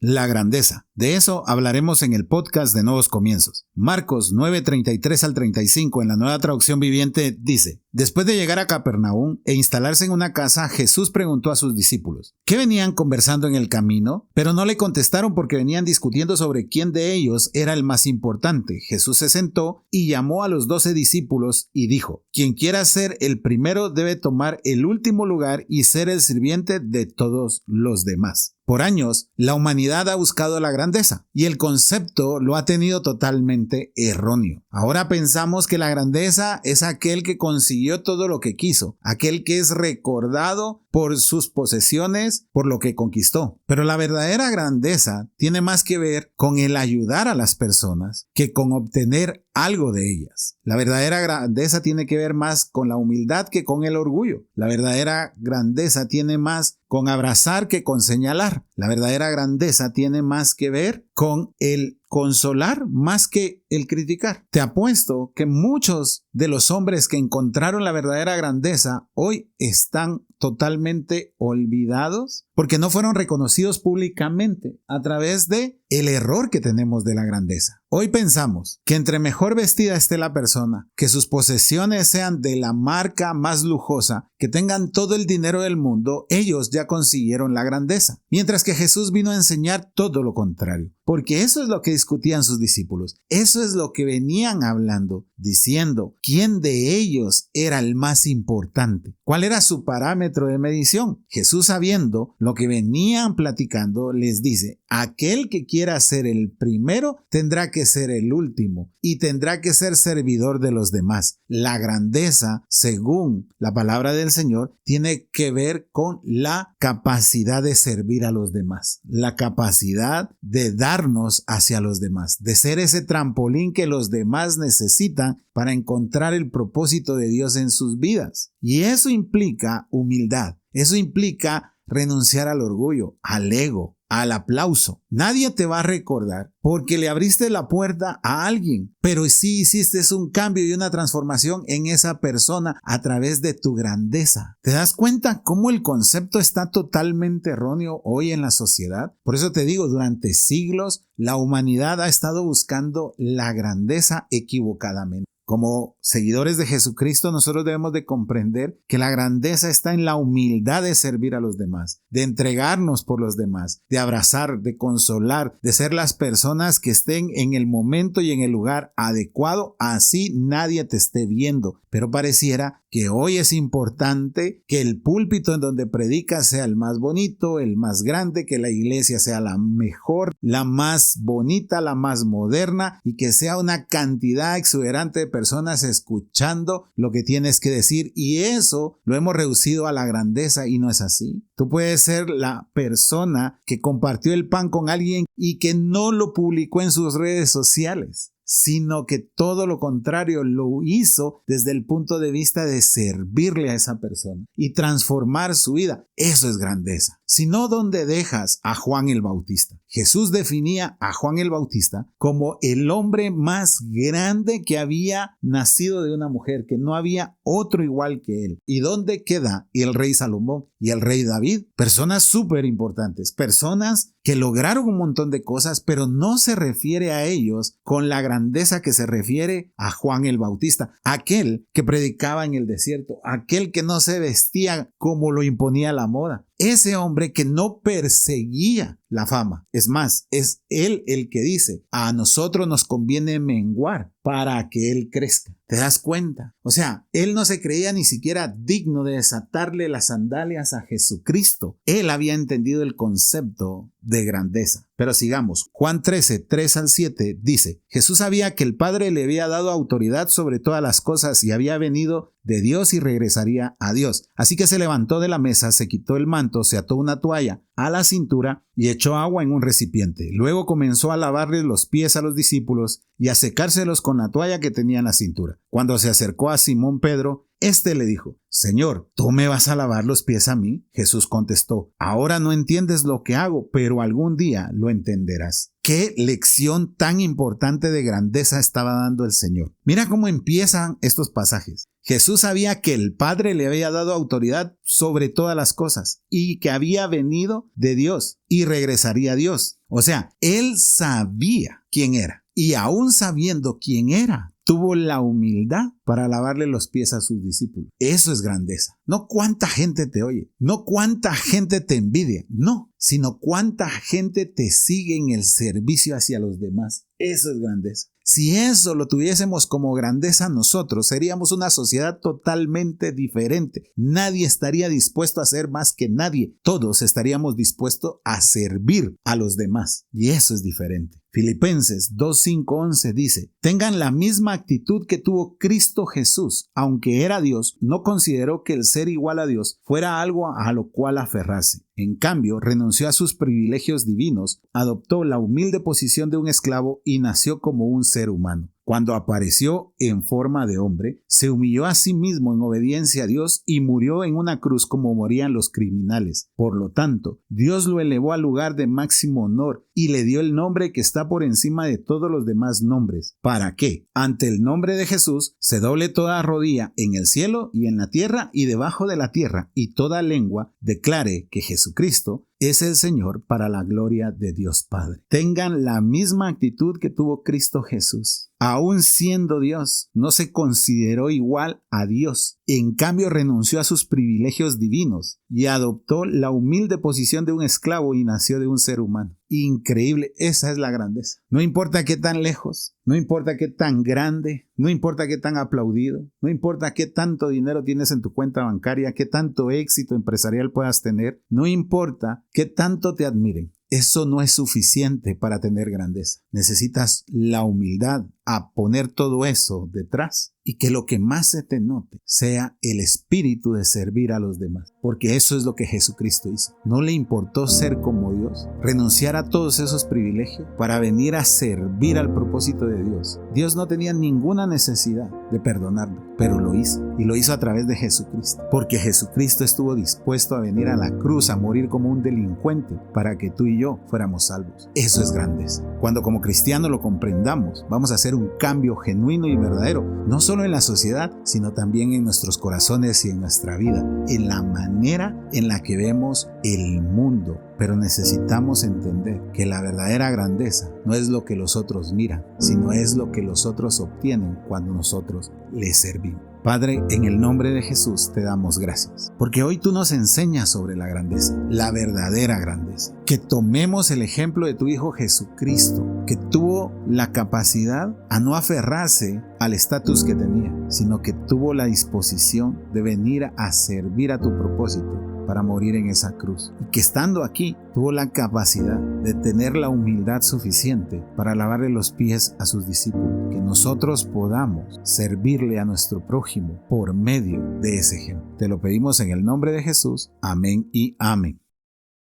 La grandeza. De eso hablaremos en el podcast de Nuevos Comienzos. Marcos 9:33 al 35 en la Nueva Traducción Viviente dice: Después de llegar a Capernaum e instalarse en una casa, Jesús preguntó a sus discípulos: ¿qué venían conversando en el camino? Pero no le contestaron porque venían discutiendo sobre quién de ellos era el más importante. Jesús se sentó y llamó a los 12 discípulos y dijo: Quien quiera ser el primero debe tomar el último lugar y ser el sirviente de todos los demás. Por años, la humanidad ha buscado la grandeza y el concepto lo ha tenido totalmente erróneo. Ahora pensamos que la grandeza es aquel que consiguió todo lo que quiso, aquel que es recordado por sus posesiones, por lo que conquistó. Pero la verdadera grandeza tiene más que ver con el ayudar a las personas que con obtener algo de ellas. La verdadera grandeza tiene que ver más con la humildad que con el orgullo. La verdadera grandeza tiene más con abrazar que con señalar. La verdadera grandeza tiene más que ver con el consolar más que el criticar. Te apuesto que muchos de los hombres que encontraron la verdadera grandeza hoy están totalmente olvidados porque no fueron reconocidos públicamente a través de el error que tenemos de la grandeza. Hoy pensamos que entre mejor vestida esté la persona, que sus posesiones sean de la marca más lujosa, que tengan todo el dinero del mundo, ellos ya consiguieron la grandeza. Mientras que Jesús vino a enseñar todo lo contrario. Porque eso es lo que discutían sus discípulos. Eso es lo que venían hablando, diciendo quién de ellos era el más importante. ¿Cuál era su parámetro de medición? Jesús, sabiendo lo que venían platicando, les dice: aquel que quiera ser el primero tendrá que ser el último y tendrá que ser servidor de los demás. La grandeza, según la palabra del Señor, tiene que ver con la capacidad de servir a los demás, la capacidad de darnos hacia los demás, de ser ese trampolín que los demás necesitan para encontrar el propósito de Dios en sus vidas. Y eso implica humildad, eso implica renunciar al orgullo, al ego, al aplauso. Nadie te va a recordar porque le abriste la puerta a alguien, pero sí hiciste un cambio y una transformación en esa persona a través de tu grandeza. ¿Te das cuenta cómo el concepto está totalmente erróneo hoy en la sociedad? Por eso te digo, durante siglos la humanidad ha estado buscando la grandeza equivocadamente. Como seguidores de Jesucristo, nosotros debemos de comprender que la grandeza está en la humildad de servir a los demás, de entregarnos por los demás, de abrazar, de consolar, de ser las personas que estén en el momento y en el lugar adecuado, así nadie te esté viendo. Pero pareciera que hoy es importante que el púlpito en donde predicas sea el más bonito, el más grande, que la iglesia sea la mejor, la más bonita, la más moderna y que sea una cantidad exuberante de personas escuchando lo que tienes que decir, y eso lo hemos reducido a la grandeza y no es así. Tú puedes ser la persona que compartió el pan con alguien y que no lo publicó en sus redes sociales, sino que todo lo contrario lo hizo desde el punto de vista de servirle a esa persona y transformar su vida. Eso es grandeza. Si no, ¿dónde dejas a Juan el Bautista? Jesús definía a Juan el Bautista como el hombre más grande que había nacido de una mujer, que no había otro igual que él. ¿Y dónde queda el rey Salomón y el rey David? Personas súper importantes, personas que lograron un montón de cosas, pero no se refiere a ellos con la grandeza que se refiere a Juan el Bautista, aquel que predicaba en el desierto, aquel que no se vestía como lo imponía la moda, ese hombre que no perseguía la fama. Es más, es él el que dice: a nosotros nos conviene menguar para que él crezca. ¿Te das cuenta? O sea, él no se creía ni siquiera digno de desatarle las sandalias a Jesucristo. Él había entendido el concepto de grandeza. Pero sigamos. Juan 13, 3 al 7 dice: Jesús sabía que el Padre le había dado autoridad sobre todas las cosas y había venido de Dios y regresaría a Dios. Así que se levantó de la mesa, se quitó el manto, se ató una toalla a la cintura y echó agua en un recipiente. Luego comenzó a lavarles los pies a los discípulos y a secárselos con la toalla que tenía en la cintura. Cuando se acercó a Simón Pedro, éste le dijo: Señor, ¿tú me vas a lavar los pies a mí? Jesús contestó: ahora no entiendes lo que hago, pero algún día lo entenderás. Qué lección tan importante de grandeza estaba dando el Señor. Mira cómo empiezan estos pasajes. Jesús sabía que el Padre le había dado autoridad sobre todas las cosas y que había venido de Dios y regresaría a Dios. O sea, él sabía quién era y aún sabiendo quién era, tuvo la humildad para lavarle los pies a sus discípulos. Eso es grandeza. No cuánta gente te oye, no cuánta gente te envidia, no, sino cuánta gente te sigue en el servicio hacia los demás. Eso es grandeza. Si eso lo tuviésemos como grandeza nosotros, seríamos una sociedad totalmente diferente. Nadie estaría dispuesto a ser más que nadie. Todos estaríamos dispuestos a servir a los demás. Y eso es diferente. Filipenses 2:5-11 dice: tengan la misma actitud que tuvo Cristo Jesús. Aunque era Dios, no consideró que el ser igual a Dios fuera algo a lo cual aferrarse. En cambio, renunció a sus privilegios divinos, adoptó la humilde posición de un esclavo y nació como un ser humano. Cuando apareció en forma de hombre, se humilló a sí mismo en obediencia a Dios y murió en una cruz como morían los criminales. Por lo tanto, Dios lo elevó al lugar de máximo honor y le dio el nombre que está por encima de todos los demás nombres. ¿Para qué? Ante el nombre de Jesús se doble toda rodilla en el cielo y en la tierra y debajo de la tierra, y toda lengua declare que Jesucristo es el Señor, para la gloria de Dios Padre. Tengan la misma actitud que tuvo Cristo Jesús. Aún siendo Dios, no se consideró igual a Dios. En cambio, renunció a sus privilegios divinos y adoptó la humilde posición de un esclavo y nació de un ser humano. Increíble, esa es la grandeza. No importa qué tan lejos, no importa qué tan grande, no importa qué tan aplaudido, no importa qué tanto dinero tienes en tu cuenta bancaria, qué tanto éxito empresarial puedas tener, no importa qué tanto te admiren. Eso no es suficiente para tener grandeza. Necesitas la humildad a poner todo eso detrás y que lo que más se te note sea el espíritu de servir a los demás. Porque eso es lo que Jesucristo hizo. No le importó ser como Dios, renunciar a todos esos privilegios para venir a servir al propósito de Dios. Dios no tenía ninguna necesidad de perdonarlo, pero lo hizo. Y lo hizo a través de Jesucristo. Porque Jesucristo estuvo dispuesto a venir a la cruz a morir como un delincuente para que tú y yo fuéramos salvos. Eso es grandeza. Cuando como cristianos lo comprendamos, vamos a hacer un cambio genuino y verdadero, no solo en la sociedad, sino también en nuestros corazones y en nuestra vida, en la manera en la que vemos el mundo. Pero necesitamos entender que la verdadera grandeza no es lo que los otros miran, sino es lo que los otros obtienen cuando nosotros les servimos. Padre, en el nombre de Jesús te damos gracias, porque hoy tú nos enseñas sobre la grandeza, la verdadera grandeza. Que tomemos el ejemplo de tu Hijo Jesucristo, que tuvo la capacidad a no aferrarse al estatus que tenía, sino que tuvo la disposición de venir a servir a tu propósito para morir en esa cruz, y que estando aquí tuvo la capacidad de tener la humildad suficiente para lavarle los pies a sus discípulos, que nosotros podamos servirle a nuestro prójimo por medio de ese ejemplo. Te lo pedimos en el nombre de Jesús. Amén y amén.